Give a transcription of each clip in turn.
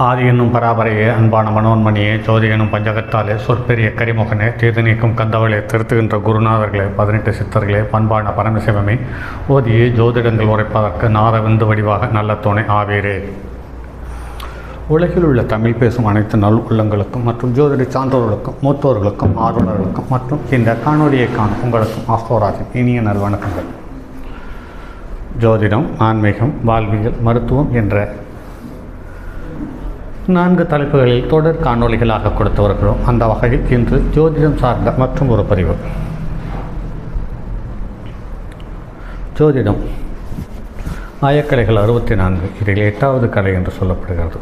ஆதி என்னும் பராபரையே, அன்பான மனோன்மணியே, ஜோதி எனும் பஞ்சகத்தாலே, சொற்பெரிய கரிமுகனே, தீது நீக்கும் கந்தவளே, திருத்துகின்ற குருநாதர்களே, 18 சித்தர்களே, பண்பான பரமசிவமே, ஓதியே ஜோதிடங்கள் உரைப்பதற்கு நாத விந்து வடிவாக நல்ல துணை ஆவீரே. உலகில் உள்ள தமிழ் பேசும் அனைத்து நல் உள்ளங்களுக்கும் மற்றும் ஜோதிட சான்றோர்களுக்கும் மூத்தோர்களுக்கும் ஆர்வலர்களுக்கும் மற்றும் இந்த காணொலியை காணும் உங்களுக்கும் ஆஸ்தோராஜின் இனிய நல்வணக்கங்கள். ஜோதிடம், ஆன்மீகம், வாழ்வியல், மருத்துவம் என்ற 4 தலைப்புகளில் தொடர் காணொலிகளாக கொடுத்து வருகிறோம். அந்த வகையில் இன்று ஜோதிடம் சார்ந்த மற்றும் ஒரு பதிவு. ஜோதிடம் ஆயக்கலைகள் 64, இதில் 8வது கலை என்று சொல்லப்படுகிறது.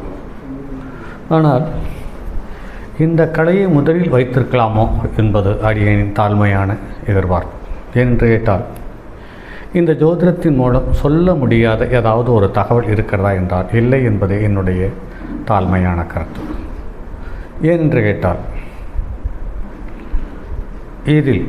ஆனால் இந்த கலையை முதலில் வைத்திருக்கலாமோ என்பது அடியனின் தாழ்மையான எதிர்பார்ப்பு. ஏனென்று கேட்டால், இந்த ஜோதிடத்தின் மூலம் சொல்ல முடியாத ஏதாவது ஒரு தகவல் இருக்கிறதா என்றால் இல்லை என்பதே என்னுடைய தாழ்மையான கருத்து. ஏனென்று கேட்டால், இதில்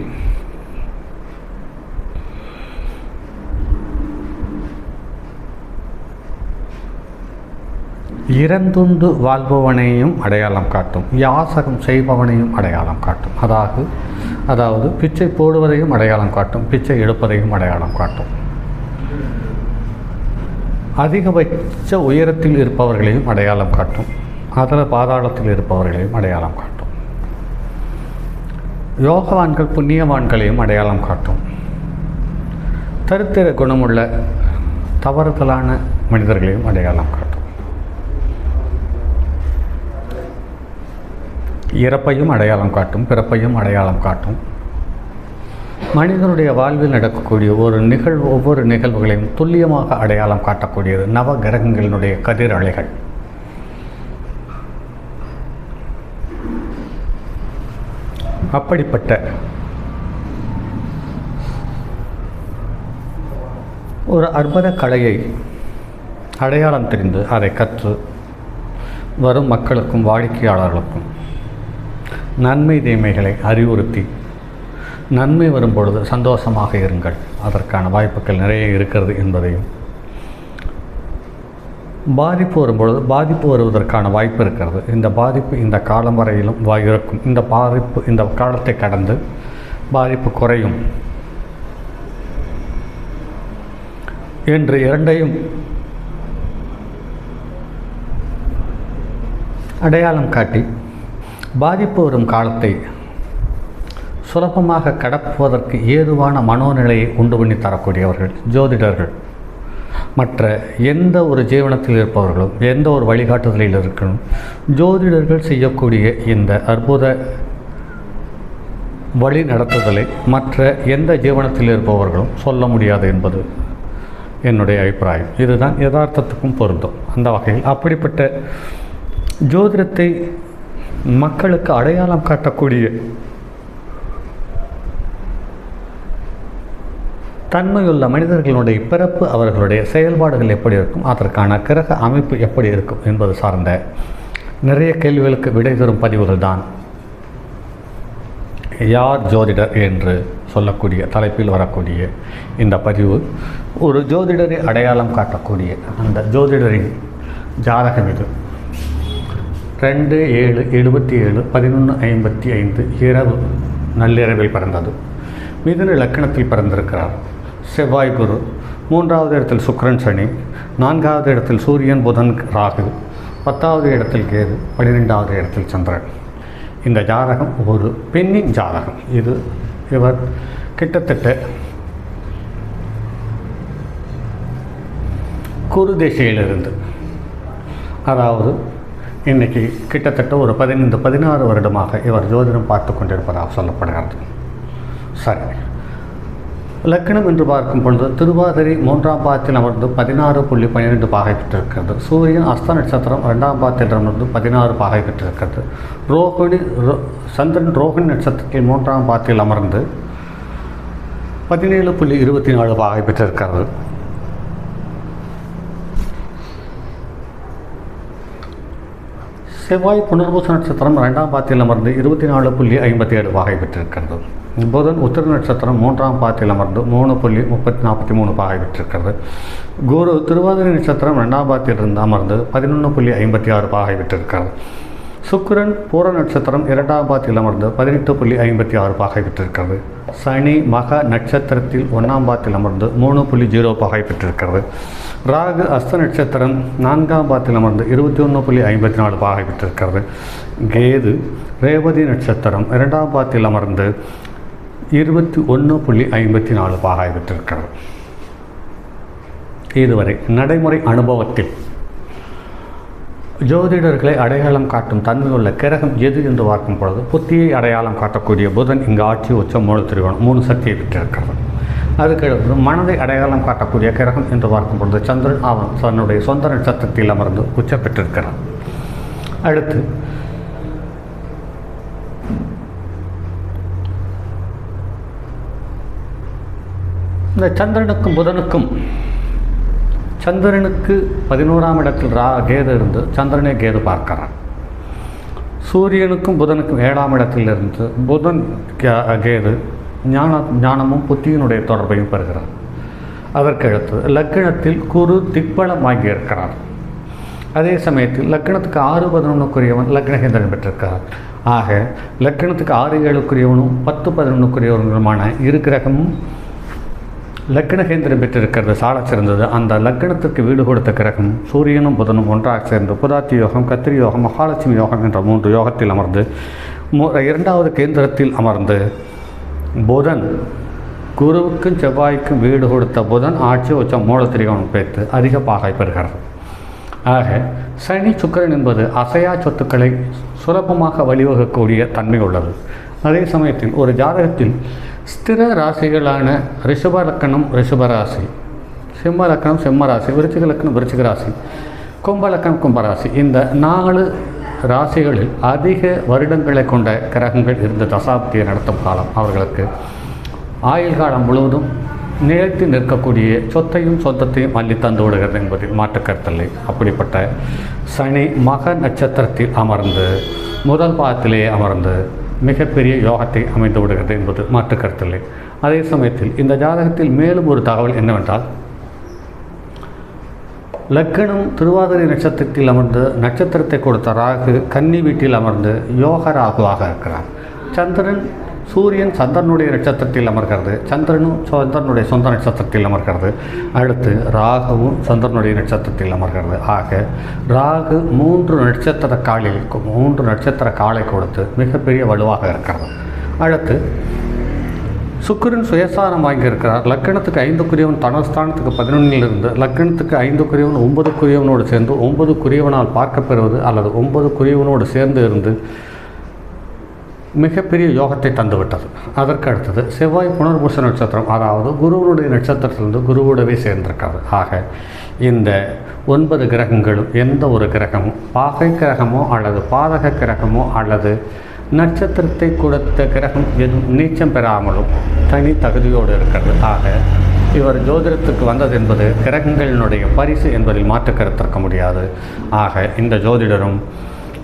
இறந்துண்டு வாழ்பவனையும் அடையாளம் காட்டும், யாசகம் செய்பவனையும் அடையாளம் காட்டும். அதாவது பிச்சை போடுவதையும் அடையாளம் காட்டும், பிச்சை எடுப்பதையும் அடையாளம் காட்டும். அதிகபட்ச உயரத்தில் இருப்பவர்களையும் அடையாளம் காட்டும், அதில் பாதாளத்தில் இருப்பவர்களையும் அடையாளம் காட்டும். யோகவான்கள் புண்ணியவான்களையும் அடையாளம் காட்டும். தரித்திர குணமுள்ள தவறுதலான மனிதர்களையும் அடையாளம் காட்டும். இறப்பையும் அடையாளம் காட்டும், பிறப்பையும் அடையாளம் காட்டும். மனிதனுடைய வாழ்வில் நடக்கக்கூடிய ஒவ்வொரு நிகழ்வுகளையும் துல்லியமாக அடையாளம் காட்டக்கூடியது நவ கிரகங்களினுடைய கதிர் அலைகள். அப்படிப்பட்ட ஒரு அற்புத கலையை அடையாளம் தெரிந்து அதை கற்று வரும் மக்களுக்கும் வாடிக்கையாளர்களுக்கும் நன்மை தீமைகளை அறிவுறுத்தி, நன்மை வரும்பொழுது சந்தோஷமாக இருங்கள், அதற்கான வாய்ப்புகள் நிறைய இருக்கிறது என்பதையும், பாதிப்பு வரும்பொழுது பாதிப்பு வருவதற்கான வாய்ப்பு இருக்கிறது, இந்த பாதிப்பு இந்த காலம் வரையிலும் இருக்கும், இந்த பாதிப்பு இந்த காலத்தை கடந்து பாதிப்பு குறையும் என்று இரண்டையும் அடையாளம் காட்டி பாதிப்பு வரும் காலத்தை சுலபமாக கடப்பதற்கு ஏதுவான மனோநிலையை உண்டு பண்ணி தரக்கூடியவர்கள் ஜோதிடர்கள். மற்ற எந்த ஒரு ஜீவனத்தில் இருப்பவர்களும் எந்த ஒரு வழிகாட்டுதலில் இருக்கணும், ஜோதிடர்கள் செய்யக்கூடிய இந்த அற்புத வழி நடத்துதலை மற்ற எந்த ஜீவனத்தில் இருப்பவர்களும் சொல்ல முடியாது என்பது என்னுடைய அபிப்பிராயம். இதுதான் யதார்த்தத்துக்கும் பொருந்தும். அந்த வகையில் அப்படிப்பட்ட ஜோதிடத்தை மக்களுக்கு அடையாளம் காட்டக்கூடிய தன்மையுள்ள மனிதர்களுடைய பிறப்பு, அவர்களுடைய செயல்பாடுகள் எப்படி இருக்கும், அதற்கான கிரக அமைப்பு எப்படி இருக்கும் என்பது சார்ந்த நிறைய கேள்விகளுக்கு விடை தரும் பதிவுகள் தான் யார் ஜோதிடர் என்று சொல்லக்கூடிய தலைப்பில் வரக்கூடிய இந்த பதிவு. ஒரு ஜோதிடரை அடையாளம் காட்டக்கூடிய அந்த ஜோதிடரின் ஜாதகம் இது. 2/7/77 11:55 இரவு நள்ளிரவில் பிறந்தது. மிதுன லக்கணத்தில் பிறந்திருக்கிறார். செவ்வாய் குரு, 3வது இடத்தில் சுக்கிரன் சனி, 4வது இடத்தில் சூரியன் புதன் ராகு, 10வது இடத்தில் கேது, 12வது இடத்தில் சந்திரன். இந்த ஜாதகம் ஒரு பெண்ணின் ஜாதகம். இவர் கிட்டத்தட்ட குரு திசையிலிருந்து, அதாவது இன்றைக்கி கிட்டத்தட்ட ஒரு 15-16 வருடமாக இவர் ஜோதிடம் பார்த்து கொண்டிருப்பதாக சொல்லப்படுகிறது. சரி, லக்கணம் என்று பார்க்கும் பொழுது திருவாதிரை 3ஆம் பாதத்தில் அமர்ந்து 16.12 பாகை பெற்றிருக்கிறது. சூரியன் அஸ்த நட்சத்திரம் 2ஆம் பாதத்தில் அமர்ந்து 16 பாகை பெற்றிருக்கிறது. சந்திரன் ரோகிணி நட்சத்திரத்தில் 3ஆம் பாதத்தில் அமர்ந்து 17.24 பாகை பெற்றிருக்கிறது. செவ்வாய் புனர்பூச நட்சத்திரம் 2ஆம் பாத்தியில் அமர்ந்து 24.57 பாகை பெற்றிருக்கிறது. புதன் உத்திர நட்சத்திரம் 3ஆம் பாத்தியில் அமர்ந்து 3.43 பாகை பெற்றிருக்கிறது. குரு திருவாதிரை நட்சத்திரம் 2ஆம் பாத்தியிலிருந்து அமர்ந்து 11.56 பாகை பெற்றிருக்கிறது. சுக்கிரன் பூர நட்சத்திரம் 2ஆம் பாத்தியில் அமர்ந்து 18.56 பாகை பெற்றிருக்கிறது. சனி மக நட்சத்திரத்தில் 1ஆம் பாத்தியில் அமர்ந்து 3.0 பாகை பெற்றிருக்கிறது. ராகு அஸ்த நட்சத்திரம் 4ஆம் பாத்தியில் அமர்ந்து 21.54 பாகை பெற்றிருக்கிறது. கேது ரேவதி நட்சத்திரம் 2ஆம் பாத்தியில் அமர்ந்து 21.54 பாகை பெற்றிருக்கிறது. இதுவரை நடைமுறை அனுபவத்தில் ஜோதிடர்களை அடையாளம் காட்டும் தன்மையுள்ள கிரகம் எது என்று பார்க்கும் பொழுது புத்தியை அடையாளம் காட்டக்கூடிய புதன் இங்கு ஆட்சி உச்சம் மூல திரிகோணம் 3 சக்தியை பெற்றிருக்கிறது. அதுக்கு மனதை அடையாளம் காட்டக்கூடிய கிரகம் என்று பார்க்கும் பொழுது சந்திரன் அவன் தன்னுடைய சொந்த நட்சத்திரத்தில் அமர்ந்து உச்சம் பெற்றிருக்கிறான். அடுத்து இந்த சந்திரனுக்கும் புதனுக்கும் சந்திரனுக்கு 11ஆம் இடத்தில் கேது இருந்து சந்திரனே கேது பார்க்கிறான். சூரியனுக்கும் புதனுக்கும் 7ஆம் இடத்திலிருந்து புதன் கேது ஞானமும் புத்தியினுடைய தொடர்பையும் பெறுகிறார். அதற்கடுத்து லக்னத்தில் குரு திக்பலம் வாங்கியிருக்கிறார். அதே சமயத்தில் லக்னத்துக்கு 6-11க்குரியவன் லக்னகேந்திரன் பெற்றிருக்கிறார். ஆக லக்னத்துக்கு 6-7க்குரியவனும் 10-11க்குரியவனுமான இரு கிரகமும் லக்னகேந்திரம் பெற்றிருக்கிறது சால சிறந்தது. அந்த லக்னத்திற்கு வீடு கொடுத்த கிரகம் சூரியனும் புதனும் ஒன்றாக சேர்ந்து புதாத்தி யோகம், கத்திரி யோகம், மகாலட்சுமி யோகம் என்ற 3 யோகத்தில் அமர்ந்து 2வது கேந்திரத்தில் அமர்ந்து புதன் குருவுக்கும் செவ்வாய்க்கும் வீடு கொடுத்த புதன் ஆட்சி உச்சம் மூல திரிகோணம் பேர்த்து அதிக பாகை பெறுகிறது. ஆக சனி சுக்கிரன் என்பது அசையா சொத்துக்களை சுலபமாக வழிவகக்கூடிய தன்மை உள்ளது. அதே சமயத்தில் ஒரு ஜாதகத்தில் ஸ்திர ராசிகளான ரிஷப லக்கணம் ரிஷபராசி, சிம்ம லக்கணம் சிம்மராசி, விருச்சிக லக்கணம் விருச்சிக ராசி, கும்ப லக்கணம் கும்பராசி, இந்த 4 ராசிகளில் அதிக வருடங்களை கொண்ட கிரகங்கள் இருந்த தசாப்தியை நடத்தும் காலம் அவர்களுக்கு ஆயுள் காலம் முழுவதும் நிலைத்து நிற்கக்கூடிய சொத்தையும் சொந்தத்தையும் அள்ளி தந்து விடுகிறது என்பதில் மாற்றுக்கருத்தில்லை. அப்படிப்பட்ட சனி மக நட்சத்திரத்தில் அமர்ந்து முதல் பாதத்திலே அமர்ந்து மிகப்பெரிய யோகத்தை அமைந்து விடுகிறது என்பது மாற்றுக்கருத்தில்லை. அதே சமயத்தில் இந்த ஜாதகத்தில் மேலும் ஒரு தகவல் என்னவென்றால் லக்னம் திருவாதிரை நட்சத்திரத்தில் அமர்ந்து நட்சத்திரத்தை கொடுத்த ராகு கன்னி வீட்டில் அமர்ந்து யோக ராகுவாக இருக்கிறார். சந்திரன் சூரியன் சந்திரனுடைய நட்சத்திரத்தில் அமர்கிறது, சந்திரனும் சந்திரனுடைய சொந்த நட்சத்திரத்தில் அமர்கிறது. அடுத்து ராகுவும் சந்திரனுடைய நட்சத்திரத்தில் அமர்கிறது. ஆக ராகு 3 நட்சத்திர காலை கொடுத்து மிகப்பெரிய வலுவாக இருக்கிறது. அடுத்து சுக்கிரன் சுயசாரம் வாங்கியிருக்கிறார். லக்கணத்துக்கு 5க்குரியவன் தனஸ்தானத்துக்கு 11லிருந்து லக்கணத்துக்கு 5க்குரியவன் 9க்குரியவனோடு சேர்ந்து 9க்குரியவனால் பார்க்கப்பெறுவது அல்லது 9க்குரியவனோடு சேர்ந்து இருந்து மிகப்பெரிய யோகத்தை தந்துவிட்டது. அதற்கு அடுத்தது செவ்வாய் புனர்பூச நட்சத்திரம், அதாவது குருவனுடைய நட்சத்திரத்திலிருந்து குருவோடவே சேர்ந்திருக்கிறது. ஆக இந்த 9 கிரகங்களும் எந்த ஒரு கிரகமும் பாகை கிரகமோ அல்லது பாதக கிரகமோ அல்லது நட்சத்திரத்தை கொடுத்த கிரகம் எதுவும் நீச்சம் பெறாமலும் தனி தகுதியோடு இருக்கிறது. ஆக இவர் ஜோதிடத்துக்கு வந்தது என்பது கிரகங்களினுடைய பரிசு என்பதில் மாற்று கருத்திருக்க முடியாது. ஆக இந்த ஜோதிடரும்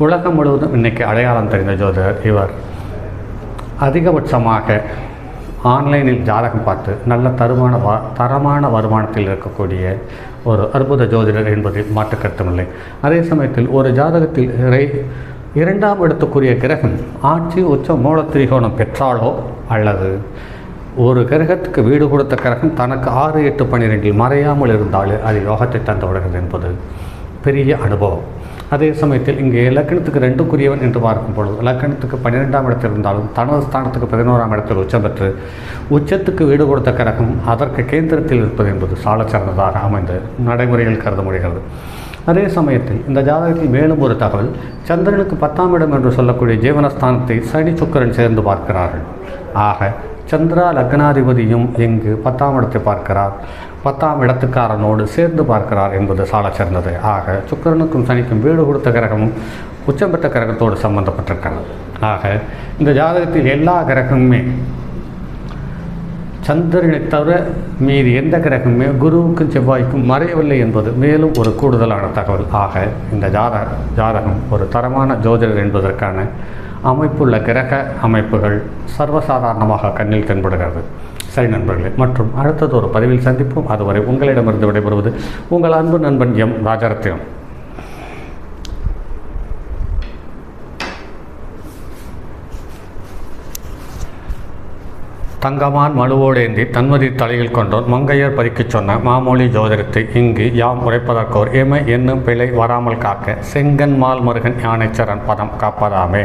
உலகம் முழுவதும் இன்றைக்கி அடையாளம் தெரிந்த ஜோதிடர். இவர் அதிகபட்சமாக ஆன்லைனில் ஜாதகம் பார்த்து நல்ல தரமான வருமானத்தில் இருக்கக்கூடிய ஒரு அற்புத ஜோதிடர் என்பதில் மாற்றுக்கருத்துமில்லை. அதே சமயத்தில் ஒரு ஜாதகத்தில் 2ஆம் இடத்துக்குரிய கிரகம் ஆட்சி உச்ச மூல திரிகோணம் பெற்றாலோ அல்லது ஒரு கிரகத்துக்கு வீடு கொடுத்த கிரகம் தனக்கு 6, 8, 12 மறையாமல் இருந்தாலே அது யோகத்தை தந்து விடுகிறது என்பது பெரிய அனுபவம். அதே சமயத்தில் இங்கே லக்கணத்துக்கு 2க்குரியவன் என்று பார்க்கும் பொழுது லக்கணத்துக்கு 12ஆம் இடத்தில் இருந்தாலும் தனது ஸ்தானத்துக்கு 11ஆம் இடத்தில் உச்சம் பெற்று உச்சத்துக்கு வீடு கொடுத்த கிரகம் அதற்கு கேந்திரத்தில் இருப்பது என்பது சால சிறந்ததாக அமைந்து நடைமுறையில் கருத முடிகிறது. அதே சமயத்தில் இந்த ஜாதகத்தில் மேலும் ஒரு தகவல், சந்திரனுக்கு 10ஆம் இடம் என்று சொல்லக்கூடிய ஜீவனஸ்தானத்தை சனி சுக்கிரன் சேர்ந்து பார்க்கிறார்கள். ஆக சந்திரா லக்னாதிபதியும் இங்கு 10ஆம் இடத்தை பார்க்கிறார், 10ஆம் இடத்துக்காரனோடு சேர்ந்து பார்க்கிறார் என்பது சால சிறந்தது. ஆக சுக்கிரனுக்கும் சனிக்கும் வீடு கொடுத்த கிரகமும் உச்சம் பெற்ற கிரகத்தோடு சம்பந்தப்பட்டிருக்கிறது. ஆக இந்த ஜாதகத்தில் எல்லா கிரகமுமே சந்திரனை தவிர மீறி எந்த கிரகமே குருவுக்கும் செவ்வாய்க்கும் மறையவில்லை என்பது மேலும் ஒரு கூடுதலான தகவல். ஆக இந்த ஜாதகம் ஒரு தரமான ஜோதிடர் என்பதற்கான அமைப்புள்ள கிரக அமைப்புகள் சர்வசாதாரணமாக கண்ணில் தென்படுகிறது. சரி நண்பர்களே, மற்றும் அடுத்தது ஒரு பதிவில் சந்திப்போம். அதுவரை உங்களிடமிருந்து விடைபெறுவது உங்கள் அன்பு நண்பன் எம் ராஜரத்தினம். தங்கமான் மழுவோடேந்தி தன்மதி தலையில் கொண்டோன் மங்கையர் பறிக்கச் சொன்ன மாமொழி ஜோதிடத்தை இங்கு யாம் உரைப்பதற்கோர் எமை என்னும் பிழை வராமல் காக்க செங்கன் மால் முருகன் யானைச்சரன் பதம் காப்பதாமே.